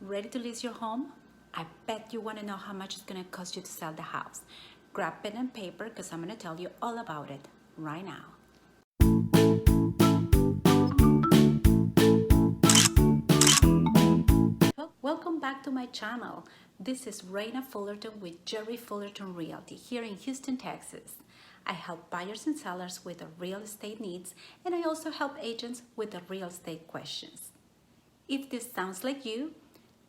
Ready to list your home? I bet you want to know how much it's going to cost you to sell the house. Grab pen and paper because I'm going to tell you all about it right now. Welcome back to my channel. This is Reyna Fullerton with Jerry Fullerton Realty here in Houston, Texas. I help buyers and sellers with their real estate needs, and I also help agents with the real estate questions. If this sounds like you,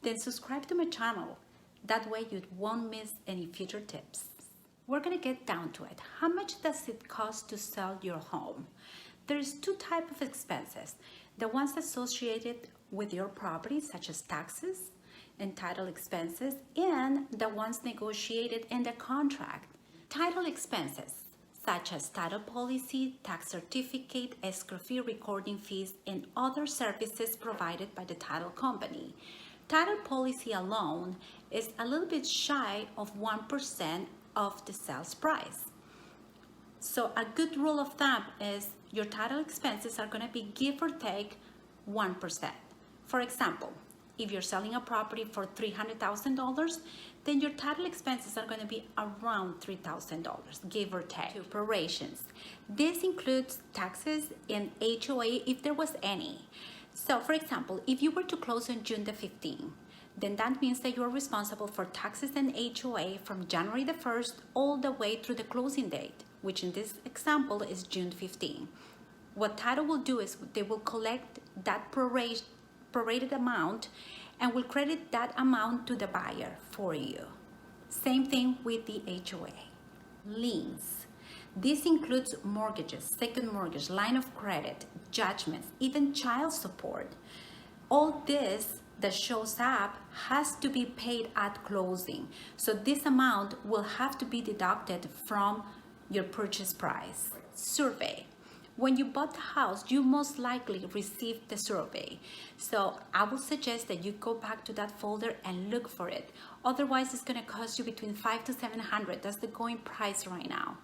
then subscribe to my channel. That way you won't miss any future tips. We're gonna get down to it. How much does it cost to sell your home? There's two types of expenses. The ones associated with your property, such as taxes and title expenses, and the ones negotiated in the contract. Title expenses, such as title policy, tax certificate, escrow fee, recording fees, and other services provided by the title company. Title policy alone is a little bit shy of 1% of the sales price. So a good rule of thumb is your title expenses are going to be give or take 1%. For example, if you're selling a property for $300,000, then your title expenses are going to be around $3,000, give or take. Two prorations. This includes taxes and HOA if there was any. So for example, if you were to close on June the 15th, then that means that you are responsible for taxes and HOA from January the 1st all the way through the closing date, which in this example is June 15. What title will do is they will collect that prorated amount and will credit that amount to the buyer for you. Same thing with the HOA. Liens. This includes mortgages, second mortgage, line of credit, judgments, even child support. All this that shows up has to be paid at closing. So this amount will have to be deducted from your purchase price. Survey. When you bought the house, you most likely received the survey. So I would suggest that you go back to that folder and look for it. Otherwise, it's gonna cost you between $500 to $700. That's the going price right now.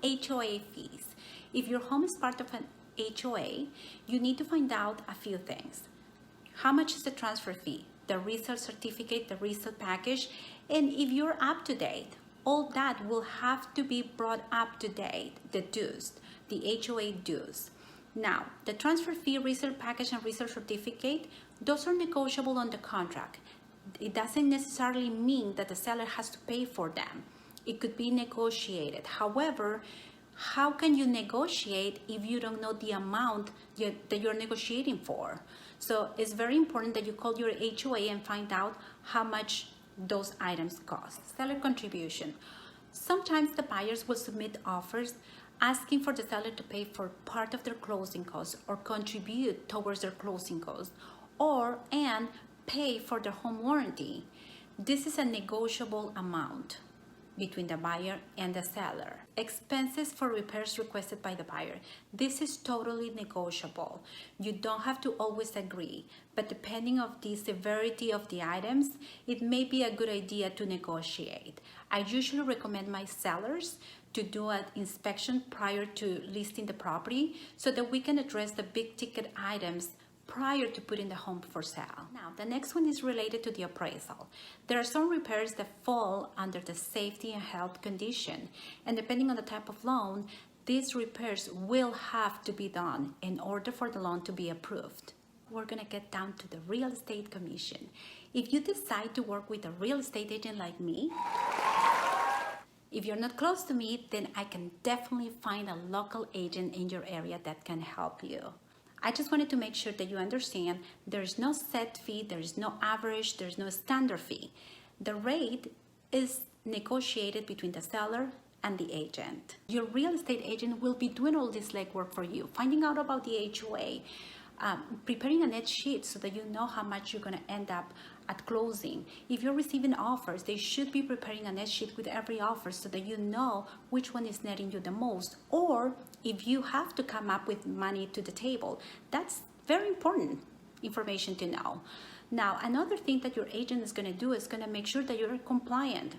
HOA fees. If your home is part of an HOA, you need to find out a few things. How much is the transfer fee, the resale certificate, the resale package, and if you're up to date, all that will have to be brought up to date, the dues, the HOA dues. Now, the transfer fee, resale package, and resale certificate, those are negotiable on the contract. It doesn't necessarily mean that the seller has to pay for them. It could be negotiated. However, how can you negotiate if you don't know the amount that you're negotiating for? So it's very important that you call your HOA and find out how much those items cost. Seller contribution. Sometimes the buyers will submit offers asking for the seller to pay for part of their closing costs or contribute towards their closing costs and pay for their home warranty. This is a negotiable amount between the buyer and the seller. Expenses for repairs requested by the buyer. This is totally negotiable. You don't have to always agree, but depending on the severity of the items, it may be a good idea to negotiate. I usually recommend my sellers to do an inspection prior to listing the property so that we can address the big ticket items prior to putting the home for sale. Now, the next one is related to the appraisal. There are some repairs that fall under the safety and health condition, and depending on the type of loan, these repairs will have to be done in order for the loan to be approved. We're gonna get down to the real estate commission. If you decide to work with a real estate agent like me, if you're not close to me, then I can definitely find a local agent in your area that can help you. I just wanted to make sure that you understand there's no set fee, there's no average, there's no standard fee. The rate is negotiated between the seller and the agent. Your real estate agent will be doing all this legwork for you, finding out about the HOA, preparing a net sheet so that you know how much you're going to end up at closing. If you're receiving offers, they should be preparing a net sheet with every offer so that you know which one is netting you the most, or if you have to come up with money to the table. That's very important information to know. Now, another thing that your agent is going to do is going to make sure that you're compliant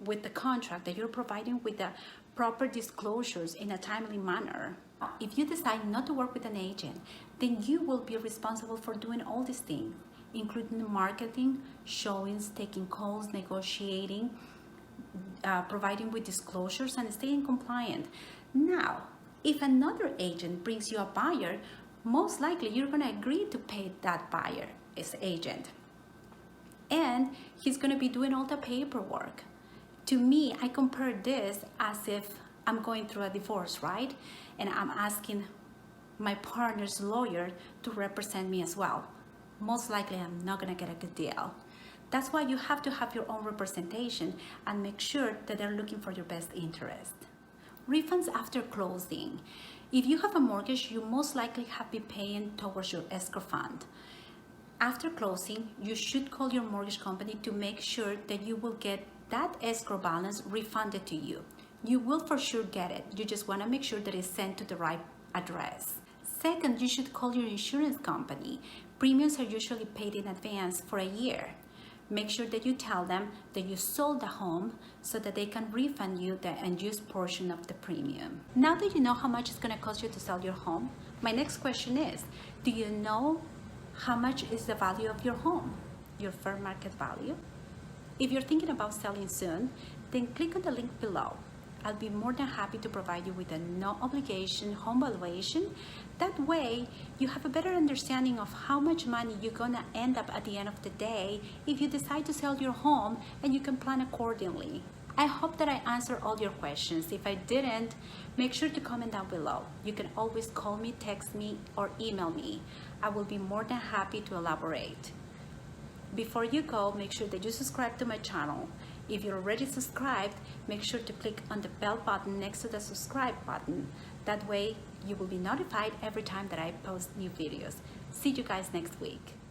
with the contract, that you're providing with the proper disclosures in a timely manner. If you decide not to work with an agent, then you will be responsible for doing all these things. including marketing, showings, taking calls, negotiating, providing with disclosures, and staying compliant. Now, if another agent brings you a buyer, most likely you're going to agree to pay that buyer as agent. And he's going to be doing all the paperwork. To me, I compare this as if I'm going through a divorce, right? And I'm asking my partner's lawyer to represent me as well. Most likely, I'm not going to get a good deal. That's why you have to have your own representation and make sure that they're looking for your best interest. Refunds after closing. If you have a mortgage, you most likely have been paying towards your escrow fund. After closing, you should call your mortgage company to make sure that you will get that escrow balance refunded to you. You will for sure get it. You just want to make sure that it's sent to the right address. Second, you should call your insurance company. Premiums are usually paid in advance for a year. Make sure that you tell them that you sold the home so that they can refund you the unused portion of the premium. Now that you know how much it's going to cost you to sell your home, my next question is, do you know how much is the value of your home, your fair market value? If you're thinking about selling soon, then click on the link below. I'll be more than happy to provide you with a no obligation home valuation. That way, you have a better understanding of how much money you're gonna end up at the end of the day if you decide to sell your home, and you can plan accordingly. I hope that I answered all your questions. If I didn't, make sure to comment down below. You can always call me, text me, or email me. I will be more than happy to elaborate. Before you go, make sure that you subscribe to my channel. If you're already subscribed, make sure to click on the bell button next to the subscribe button. That way, you will be notified every time that I post new videos. See you guys next week.